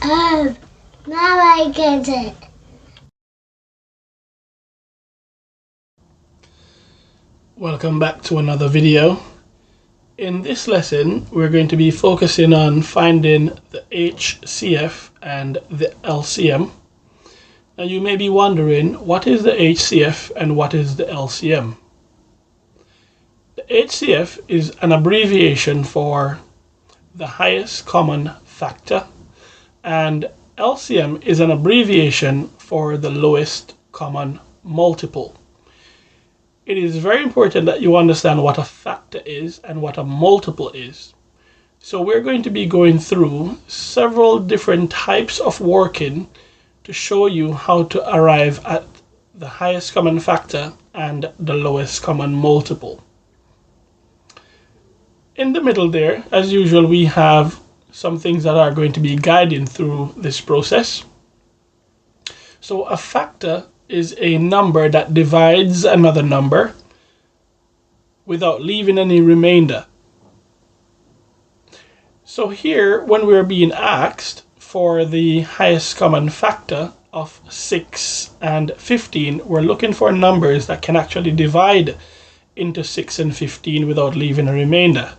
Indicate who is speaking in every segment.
Speaker 1: Oh, now I get it.
Speaker 2: Welcome back to another video. In this lesson, we're going to be focusing on finding the HCF and the LCM. Now you may be wondering, what is the HCF and what is the LCM? The HCF is an abbreviation for the highest common factor, and LCM is an abbreviation for the lowest common multiple. It is very important that you understand what a factor is and what a multiple is. So we're going to be going through several different types of working to show you how to arrive at the highest common factor and the lowest common multiple. In the middle there, as usual, we have some things that are going to be guiding through this process. So a factor is a number that divides another number without leaving any remainder. So here, when we're being asked for the highest common factor of 6 and 15, we're looking for numbers that can actually divide into 6 and 15 without leaving a remainder.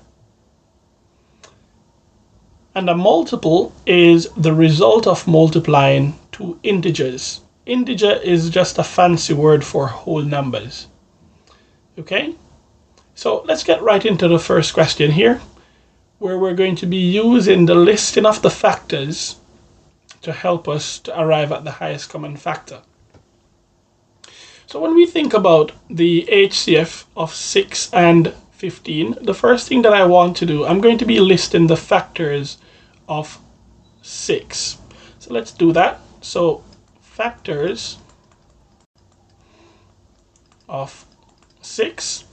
Speaker 2: And a multiple is the result of multiplying two integers. Integer is just a fancy word for whole numbers. Okay, so let's get right into the first question here, where we're going to be using the listing of the factors to help us to arrive at the highest common factor. So when we think about the HCF of 6 and 15, the first thing that I want to do, I'm going to be listing the factors of 6. So let's do that. So factors of 6.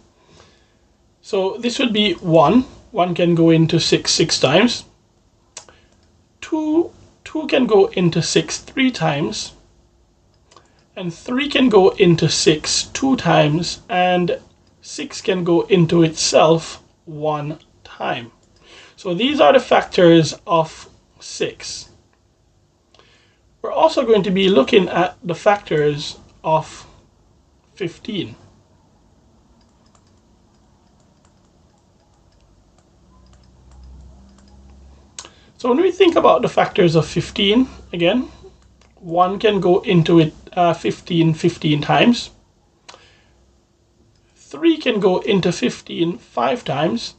Speaker 2: So this would be 1. 1 can go into 6 times. 2 can go into 6 3 times. And 3 can go into 6 2 times. And 6 can go into itself 1 time. So these are the factors of 6. We're also going to be looking at the factors of 15. So when we think about the factors of 15, again, 1 can go into it 15 times. 3 can go into 15 5 times.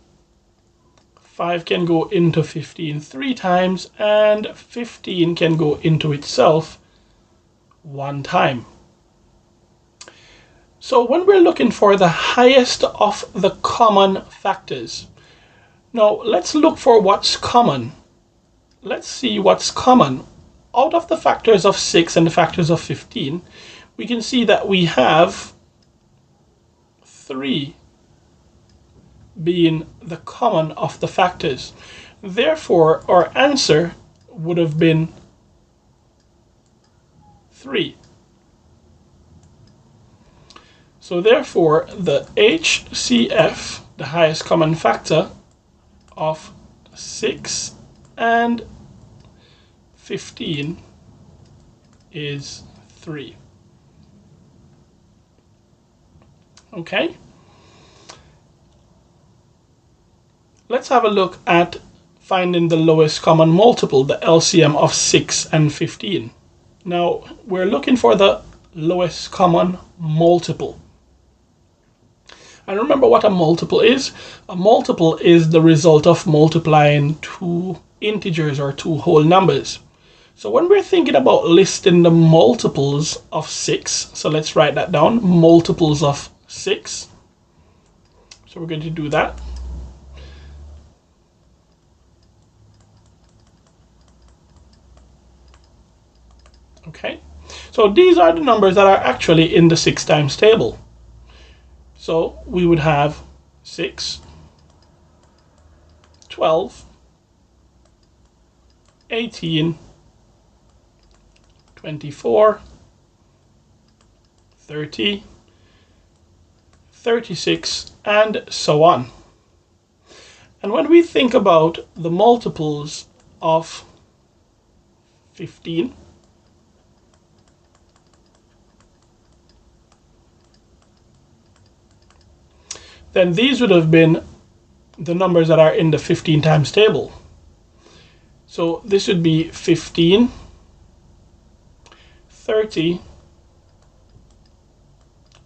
Speaker 2: 5 can go into 15 3 times, and 15 can go into itself 1 time. So when we're looking for the highest of the common factors, now let's look for what's common. Let's see what's common. Out of the factors of 6 and the factors of 15, we can see that we have 3 being the common of the factors. Therefore, our answer would have been 3. So therefore, the HCF, the highest common factor of 6 and 15, is 3. Okay? Let's have a look at finding the lowest common multiple, the LCM of 6 and 15. Now, we're looking for the lowest common multiple. And remember what a multiple is? A multiple is the result of multiplying two integers or two whole numbers. So when we're thinking about listing the multiples of 6, so let's write that down, multiples of 6. So we're going to do that. Okay, so these are the numbers that are actually in the 6 times table. So we would have 6, 12, 18, 24, 30, 36, and so on. And when we think about the multiples of 15. Then these would have been the numbers that are in the 15 times table. So this would be 15, 30,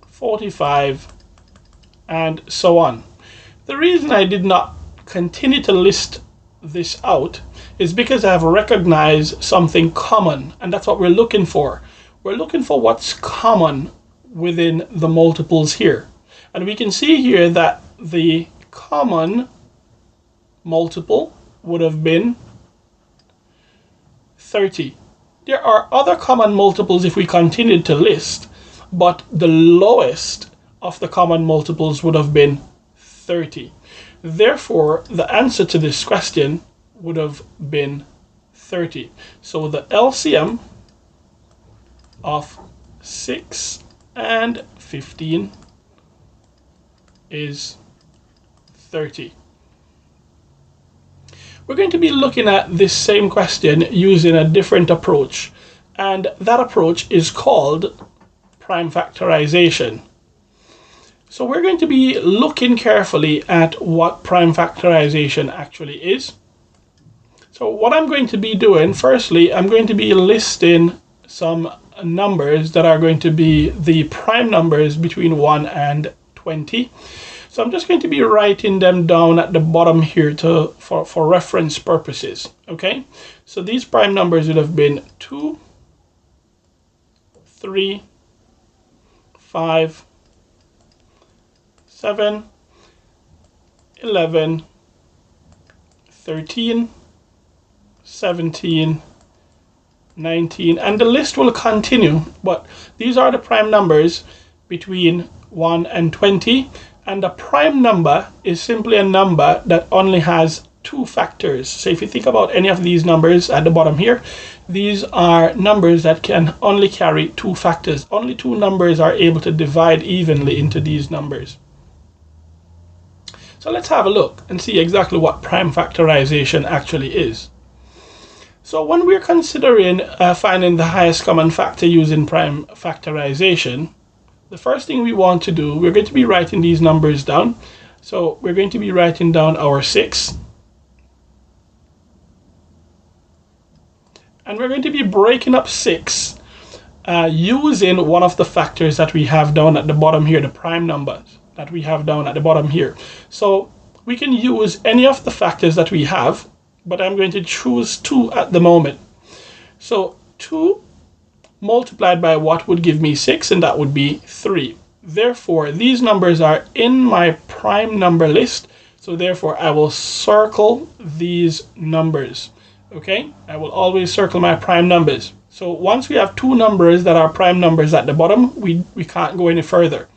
Speaker 2: 45, and so on. The reason I did not continue to list this out is because I have recognized something common, and that's what we're looking for. We're looking for what's common within the multiples here. And we can see here that the common multiple would have been 30. There are other common multiples if we continued to list, but the lowest of the common multiples would have been 30. Therefore, the answer to this question would have been 30. So the LCM of 6 and 15 is 30. We're going to be looking at this same question using a different approach, and that approach is called prime factorization. So we're going to be looking carefully at what prime factorization actually is. So what I'm going to be doing, firstly, I'm going to be listing some numbers that are going to be the prime numbers between 1 and 20. So I'm just going to be writing them down at the bottom here for reference purposes. Okay, so these prime numbers would have been 2, 3, 5, 7, 11, 13, 17, 19, and the list will continue, but these are the prime numbers between 1 and 20, and a prime number is simply a number that only has two factors. So if you think about any of these numbers at the bottom here, these are numbers that can only carry two factors. Only two numbers are able to divide evenly into these numbers. So let's have a look and see exactly what prime factorization actually is. So when we're considering finding the highest common factor using prime factorization, the first thing we want to do, we're going to be writing these numbers down. So we're going to be writing down our 6. And we're going to be breaking up 6 using one of the factors that we have down at the bottom here, the prime numbers that we have down at the bottom here. So we can use any of the factors that we have, but I'm going to choose 2 at the moment. So 2 multiplied by what would give me 6, and that would be 3. Therefore, these numbers are in my prime number list, so therefore I will circle these numbers. Okay, I will always circle my prime numbers. So once we have 2 numbers that are prime numbers at the bottom, we can't go any further.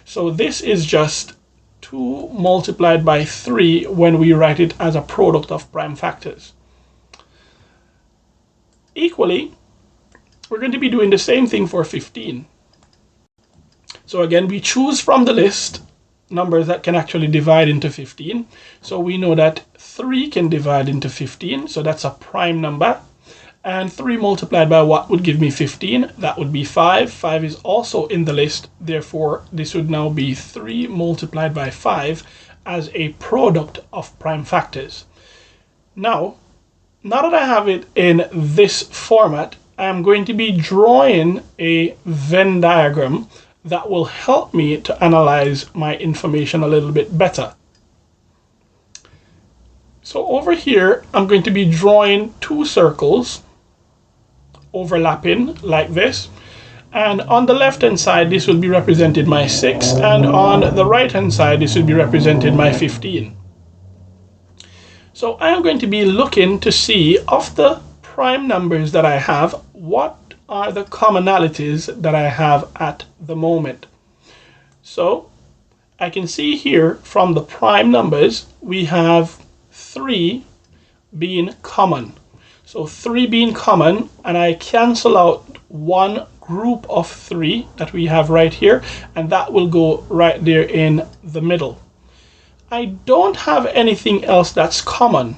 Speaker 2: So this is just 2 multiplied by 3 when we write it as a product of prime factors. Equally, we're going to be doing the same thing for 15. So again, we choose from the list numbers that can actually divide into 15. So we know that 3 can divide into 15, so that's a prime number. And 3 multiplied by what would give me 15? That would be 5. 5 is also in the list, therefore this would now be 3 multiplied by 5 as a product of prime factors. Now that I have it in this format, I'm going to be drawing a Venn diagram that will help me to analyze my information a little bit better. So over here, I'm going to be drawing 2 circles overlapping like this. And on the left hand side, this will be represented my 6. And on the right hand side, this will be represented my 15. So I am going to be looking to see of the prime numbers that I have, what are the commonalities that I have at the moment. So I can see here from the prime numbers, we have 3 being common. So 3 being common, and I cancel out one group of 3 that we have right here, and that will go right there in the middle. I don't have anything else that's common.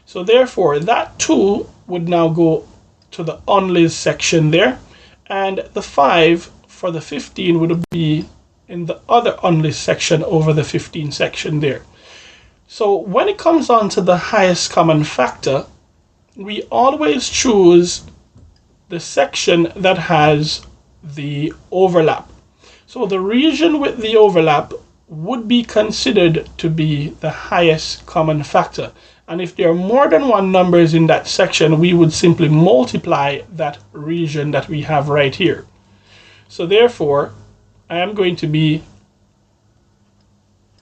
Speaker 2: So therefore that 2 would now go to the unlis section there, and the 5 for the 15 would be in the other unlis section over the 15 section there. So when it comes on to the highest common factor, we always choose the section that has the overlap. So the region with the overlap would be considered to be the highest common factor. And if there are more than one numbers in that section, we would simply multiply that region that we have right here. So therefore, I am going to be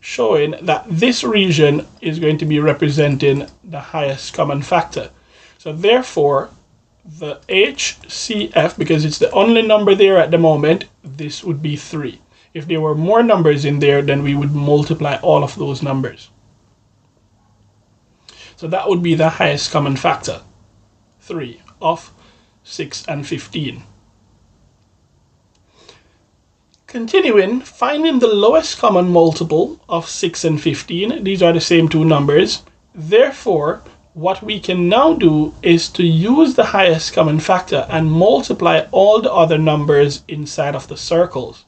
Speaker 2: showing that this region is going to be representing the highest common factor. So therefore, the HCF, because it's the only number there at the moment, this would be 3. If there were more numbers in there, then we would multiply all of those numbers. So that would be the highest common factor, 3 of 6 and 15. Continuing, finding the lowest common multiple of 6 and 15. These are the same two numbers. Therefore, what we can now do is to use the highest common factor and multiply all the other numbers inside of the circles.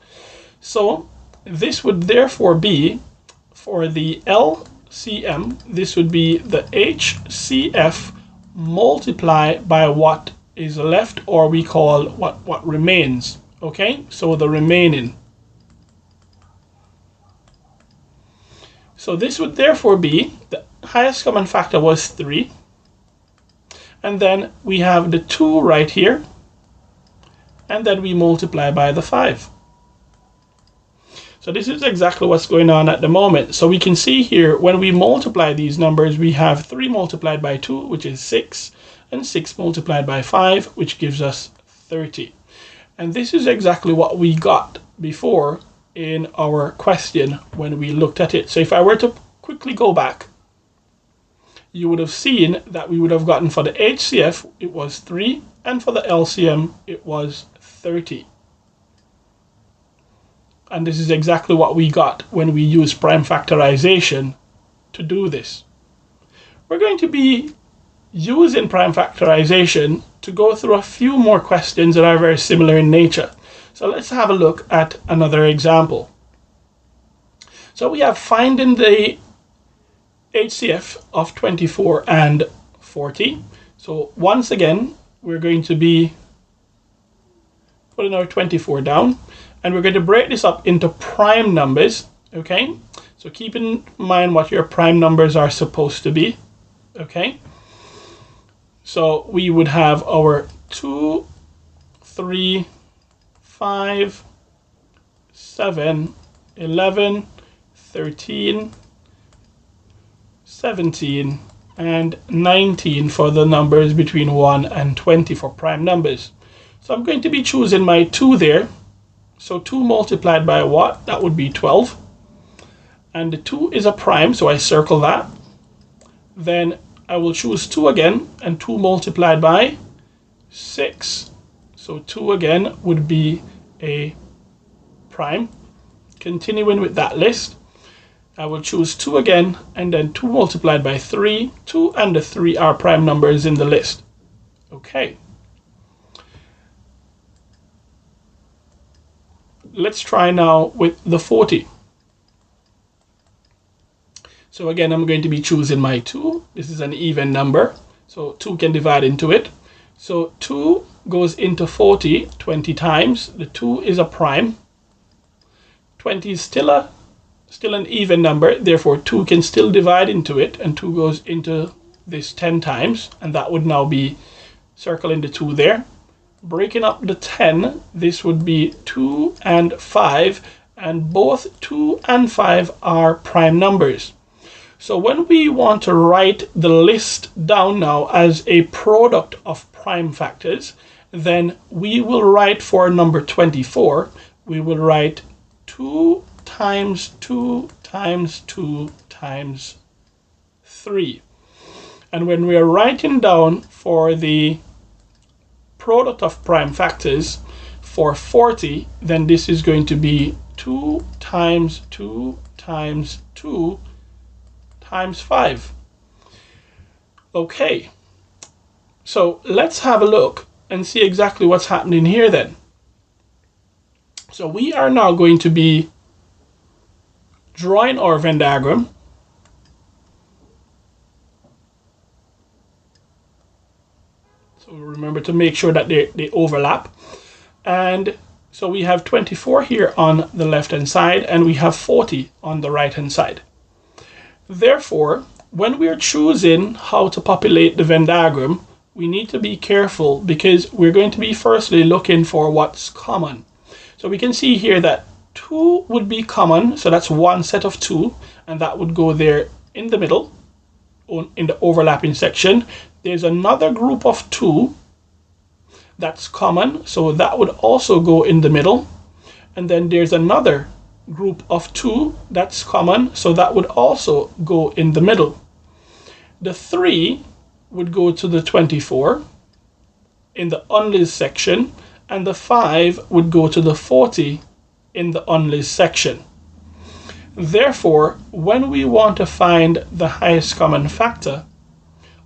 Speaker 2: So this would therefore be, for the LCM, this would be the HCF multiplied by what is left, or we call what remains. Okay, so the remaining. So this would therefore be, the highest common factor was 3. And then we have the 2 right here. And then we multiply by the 5. So this is exactly what's going on at the moment. So we can see here, when we multiply these numbers, we have 3 multiplied by 2, which is 6. And 6 multiplied by 5, which gives us 30. And this is exactly what we got before in our question when we looked at it. So if I were to quickly go back, you would have seen that we would have gotten, for the HCF, it was 3, and for the LCM, it was 30. And this is exactly what we got when we use prime factorization to do this. We're going to be using prime factorization to go through a few more questions that are very similar in nature. So let's have a look at another example. So we have finding the HCF of 24 and 40. So once again, we're going to be putting our 24 down, and we're going to break this up into prime numbers. Okay, so keep in mind what your prime numbers are supposed to be. Okay, so we would have our 2, 3, 5, 7, 11, 13, 17, and 19 for the numbers between 1 and 20 for prime numbers. So I'm going to be choosing my 2 there. So 2 multiplied by what? That would be 12. And the 2 is a prime, so I circle that. Then I will choose 2 again, and 2 multiplied by 6. So 2 again would be a prime. Continuing with that list, I will choose 2 again, and then 2 multiplied by 3. 2 and the 3 are prime numbers in the list. Okay. Let's try now with the 40. So again, I'm going to be choosing my 2. This is an even number, so 2 can divide into it. So 2 goes into 40 20 times. The 2 is a prime. 20 is still an even number, therefore 2 can still divide into it, and 2 goes into this 10 times, and that would now be circling the 2 there. Breaking up the 10, this would be 2 and 5, and both 2 and 5 are prime numbers. So when we want to write the list down now as a product of prime factors, then we will write for number 24, we will write 2 times 2 times 2 times 3. And when we are writing down for the product of prime factors for 40, then this is going to be 2 times 2 times 2 times 5. Okay, so let's have a look and see exactly what's happening here then. So we are now going to be drawing our Venn diagram. So remember to make sure that they overlap. And so we have 24 here on the left hand side, and we have 40 on the right hand side. Therefore, when we are choosing how to populate the Venn diagram, we need to be careful, because we're going to be firstly looking for what's common. So we can see here that 2 would be common, so that's one set of 2, and that would go there in the middle, in the overlapping section. There's another group of 2 that's common, so that would also go in the middle. And then there's another group of 2 that's common, so that would also go in the middle. The 3 would go to the 24 in the unlist section, and the 5 would go to the 40 in the unlist section. Therefore, when we want to find the highest common factor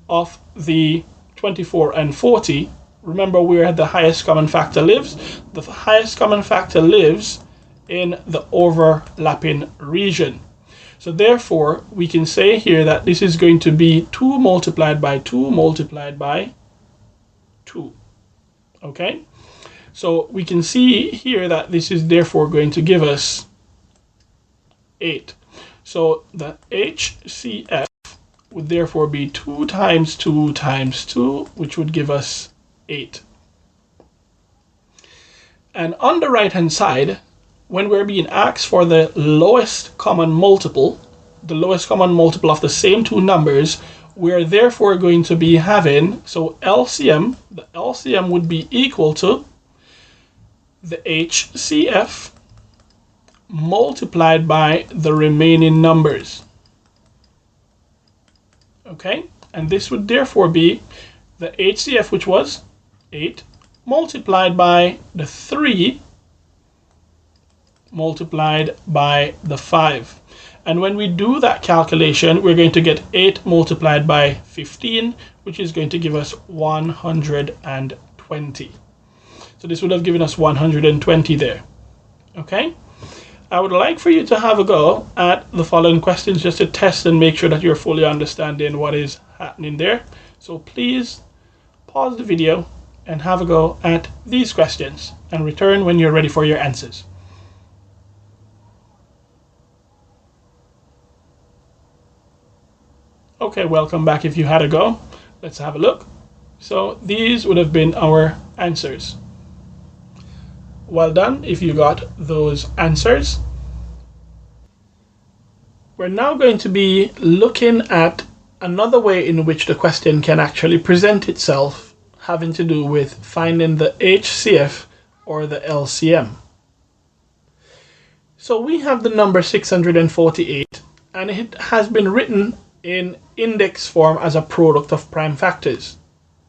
Speaker 2: of the 24 and 40, remember where the highest common factor lives? The highest common factor lives in the overlapping region. So therefore, we can say here that this is going to be 2 multiplied by 2 multiplied by 2. Okay? So we can see here that this is therefore going to give us 8. So the HCF would therefore be 2 times 2 times 2, which would give us 8. And on the right hand side, when we're being asked for the lowest common multiple of the same two numbers, we're therefore going to be having, so LCM, the LCM would be equal to the HCF multiplied by the remaining numbers. Okay, and this would therefore be the HCF, which was 8, multiplied by the 3 multiplied by the 5. And when we do that calculation, we're going to get 8 multiplied by 15, which is going to give us 120. So this would have given us 120 there. Okay? I would like for you to have a go at the following questions just to test and make sure that you're fully understanding what is happening there. So please pause the video and have a go at these questions and return when you're ready for your answers. Okay, welcome back if you had a go. Let's have a look. So these would have been our answers. Well done if you got those answers. We're now going to be looking at another way in which the question can actually present itself, having to do with finding the HCF or the LCM. So we have the number 648, and it has been written in index form as a product of prime factors.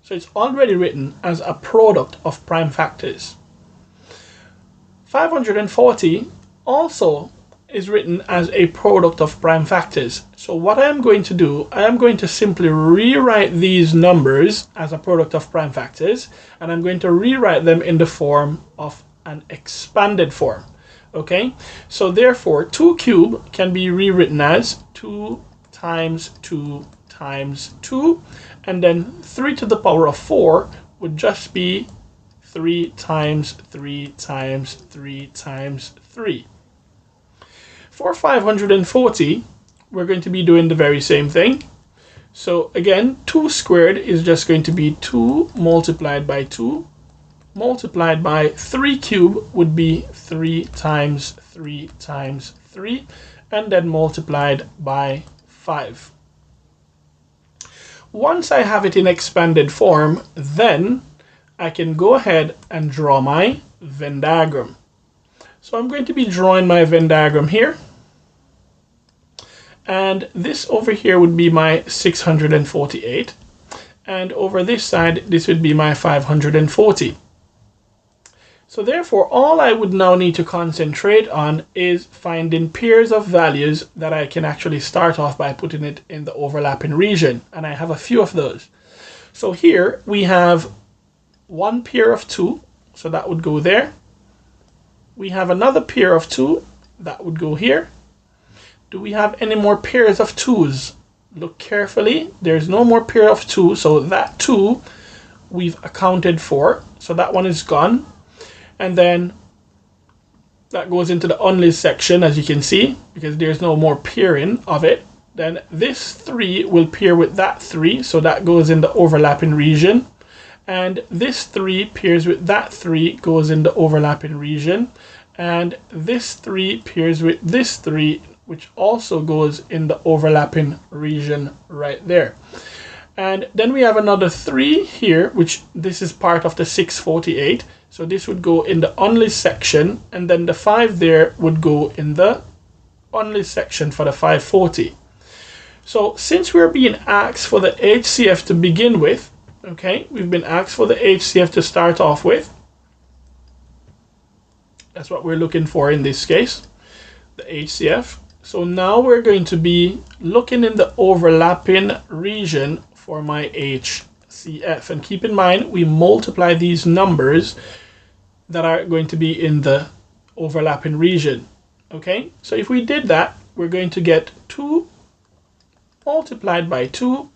Speaker 2: So it's already written as a product of prime factors. 540 also is written as a product of prime factors. So what I am going to do, I am going to simply rewrite these numbers as a product of prime factors, and I'm going to rewrite them in the form of an expanded form. Okay, so therefore 2 cubed can be rewritten as 2 times 2 times 2, and then 3 to the power of 4 would just be 3 times 3 times 3 times 3. For 540, we're going to be doing the very same thing. So again, 2 squared is just going to be 2 multiplied by 2, multiplied by 3 cubed would be 3 times 3 times 3, and then multiplied by 5. Once I have it in expanded form, then I can go ahead and draw my Venn diagram. So I'm going to be drawing my Venn diagram here. And this over here would be my 648. And over this side, this would be my 540. So therefore, all I would now need to concentrate on is finding pairs of values that I can actually start off by putting it in the overlapping region. And I have a few of those. So here we have one pair of 2, so that would go there. We have another pair of 2, that would go here. Do we have any more pairs of 2s? Look carefully, there's no more pair of 2, so that 2 we've accounted for, so that one is gone. And then that goes into the unlist section, as you can see, because there's no more pairing of it. Then this 3 will pair with that 3, so that goes in the overlapping region. And this 3 pairs with that 3, goes in the overlapping region. And this 3 pairs with this 3, which also goes in the overlapping region right there. And then we have another 3 here, which this is part of the 648. So this would go in the unlist section, and then the 5 there would go in the unlist section for the 540. So since we're being asked for the HCF to begin with, okay, we've been asked for the HCF to start off with. That's what we're looking for in this case, the HCF. So now we're going to be looking in the overlapping region for my HCF. And keep in mind, we multiply these numbers that are going to be in the overlapping region. Okay, so if we did that, we're going to get 2 multiplied by 2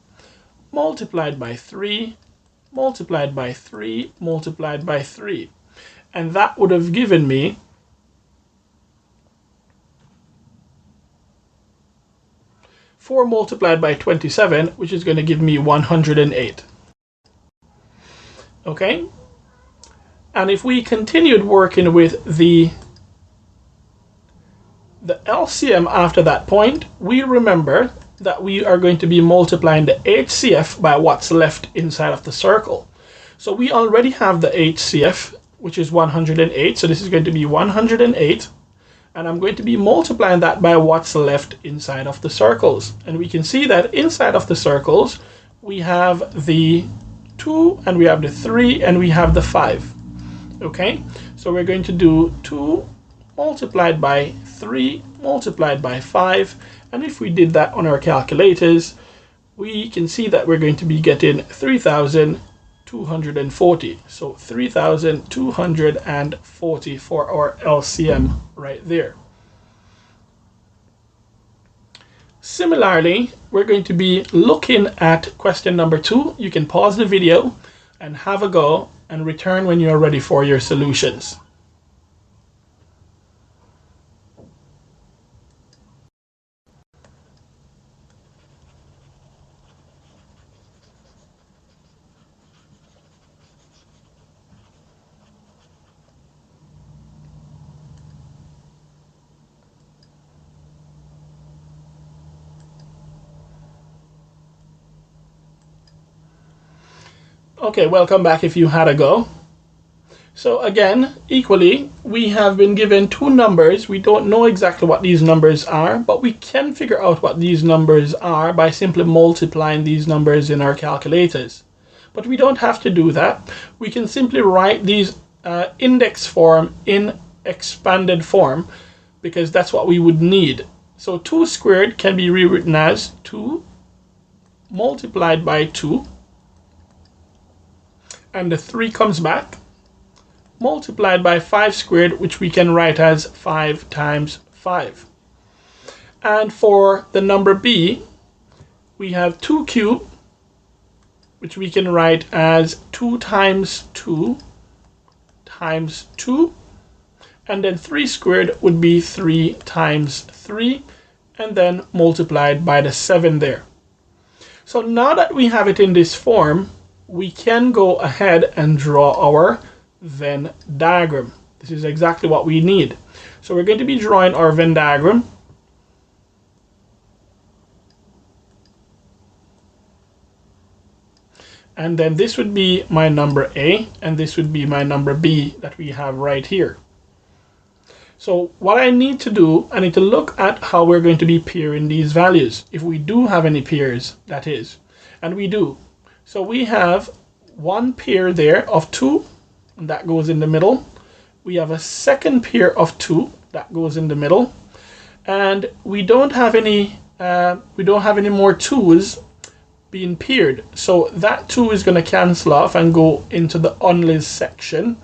Speaker 2: multiplied by 3 multiplied by 3 multiplied by 3. And that would have given me 4 multiplied by 27, which is going to give me 108. Okay? And if we continued working with the LCM after that point, we remember that we are going to be multiplying the HCF by what's left inside of the circle. So we already have the HCF, which is 108. So this is going to be 108. And I'm going to be multiplying that by what's left inside of the circles. And we can see that inside of the circles, we have the 2, and we have the 3, and we have the 5. Okay, so we're going to do 2 multiplied by 3 multiplied by 5. And if we did that on our calculators, we can see that we're going to be getting 3,240. So 3,240 for our LCM right there. Similarly, we're going to be looking at question number 2. You can pause the video and have a go and return when you're ready for your solutions. Okay, welcome back if you had a go. So again, equally, we have been given 2 numbers. We don't know exactly what these numbers are, but we can figure out what these numbers are by simply multiplying these numbers in our calculators. But we don't have to do that. We can simply write these index form in expanded form, because that's what we would need. So 2 squared can be rewritten as 2 multiplied by 2. And the 3 comes back, multiplied by 5 squared, which we can write as 5 times 5. And for the number b, we have 2 cubed, which we can write as 2 times 2 times 2. And then 3 squared would be 3 times 3, and then multiplied by the 7 there. So now that we have it in this form, we can go ahead and draw our Venn diagram. This is exactly what we need. So we're going to be drawing our Venn diagram. And then this would be my number A, and this would be my number B that we have right here. So what I need to do, I need to look at how we're going to be pairing these values. If we do have any pairs, that is. And we do. So we have one pair there of 2, and that goes in the middle. We have a second pair of 2 that goes in the middle, and we don't have any more 2s being paired. So that 2 is going to cancel off and go into the unlis section.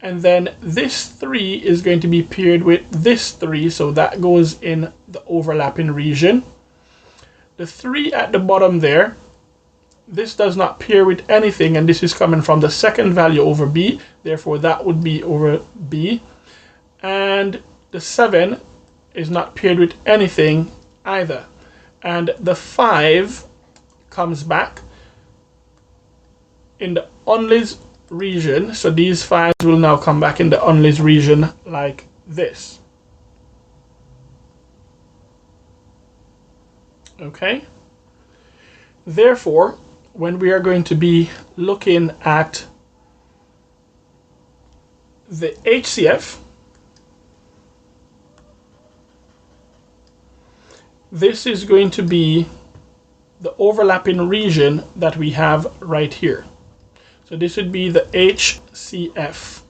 Speaker 2: And then this 3 is going to be paired with this 3, so that goes in the overlapping region. The 3 at the bottom there, this does not pair with anything, and this is coming from the second value over B, therefore that would be over B. And the 7 is not paired with anything either. And the 5 comes back in the unlis region, so these 5s will now come back in the unlis region like this. Okay? Therefore, when we are going to be looking at the HCF, this is going to be the overlapping region that we have right here. So this would be the HCF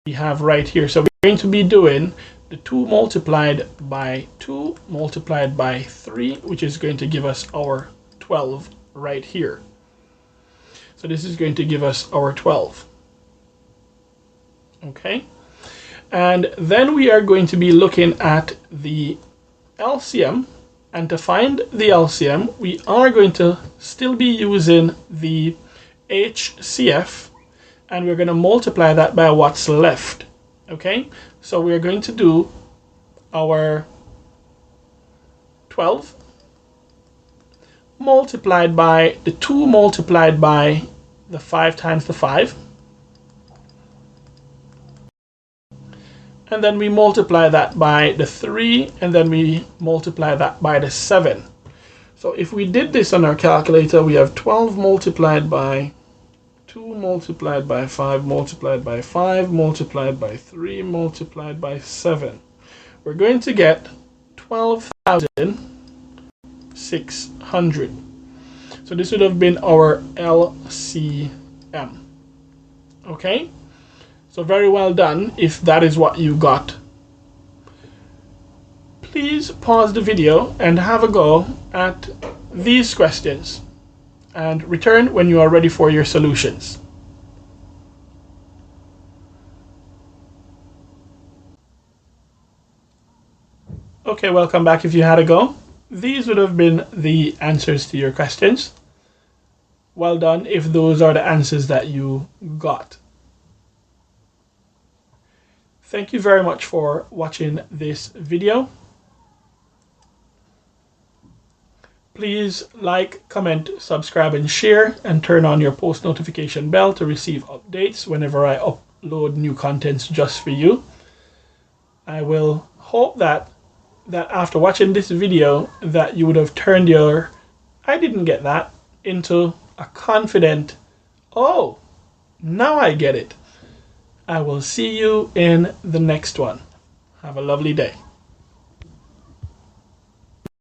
Speaker 2: we have right here. So we're going to be doing the 2 multiplied by 2 multiplied by 3, which is going to give us our 12 right here. So this is going to give us our 12. Okay? And then we are going to be looking at the LCM. And to find the LCM, we are going to still be using the HCF, and we're going to multiply that by what's left. Okay, so we're going to do our 12 multiplied by the 2 multiplied by the 5 times the 5, and then we multiply that by the 3, and then we multiply that by the 7. So if we did this on our calculator, we have 12 multiplied by 2 multiplied by 5 multiplied by 5 multiplied by 3 multiplied by 7. We're going to get 12,600. So this would have been our LCM. Okay? So very well done if that is what you got. Please pause the video and have a go at these questions, and return when you are ready for your solutions. Okay, welcome back if you had a go. These would have been the answers to your questions. Well done if those are the answers that you got. Thank you very much for watching this video. Please like, comment, subscribe, and share, and turn on your post notification bell to receive updates whenever I upload new contents just for you. I will hope that after watching this video that you would have turned your "I didn't get that" into a confident "Oh, now I get it." I will see you in the next one. Have a lovely day.